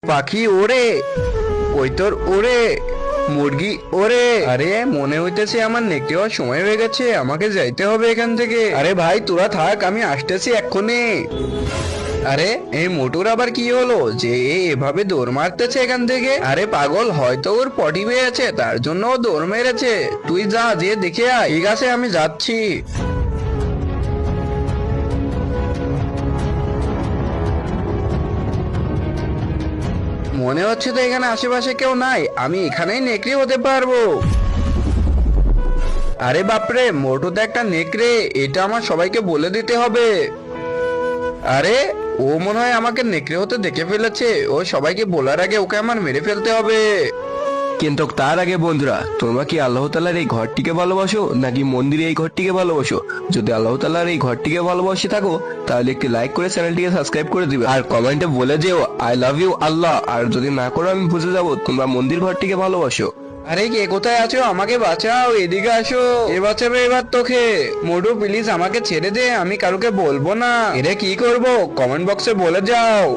পাখি ওরে, কই তোর ওরে, মুরগি ওরে। আরে মনে হইতেছে আমার নেকড়ে হওয়ার সময় হয়ে গেছে, আমাকে যাইতে হবে এখান থেকে। আরে ভাই তোরা থাক, আমি আসতেছি এক্ষুনি। আরে এই মোটুর আবার কি হলো যে এভাবে দৌড় মারতেছে এখান থেকে? আরে পাগল, হয়তো ওর পটি পেয়েছে তার জন্য ও দৌড় মেরেছে। তুই যা, যে দেখে আয়। ঠিক আছে, আমি যাচ্ছি। মনে হচ্ছে তো এখানে আশেপাশে কেউ নাই, আমি এখানেই নেকড়ে হতে পারবো। আরে বাপরে, মোটু তো একটা নেকড়ে, এটা আমার সবাইকে বলে দিতে হবে। আরে ও মনে হয় আমাকে নেকড়ে হতে দেখে ফেলেছে, ও সবাইকে বলার আগে ওকে আমার মেরে ফেলতে হবে। কিন্তু তার আগে বন্ধুরা, তোমরা কি আল্লাহ তাআলার এই ঘরটিকে ভালোবাসো নাকি মন্দিরে এই ঘরটিকে ভালোবাসো? যদি আল্লাহ তাআলার এই ঘরটিকে ভালোবাসে থাকো তাহলে একটি লাইক করে চ্যানেলটিকে সাবস্ক্রাইব করে দিবে, আর কমেন্টে বলে যেও আই লাভ ইউ আল্লাহ। আর যদি না করো আমি বুঝে যাবো তোমরা মন্দির ঘরটিকে ভালোবাসো। আরে কে কোথায় আছো? আমাকে বাঁচাও, এদিকে আসো। এ বাঁচাবে এবার তোকে। মোটু প্লিজ আমাকে ছেড়ে দে, আমি কারুকে বলবো না। এরে কি করব, কমেন্ট বক্সে বলে যাও।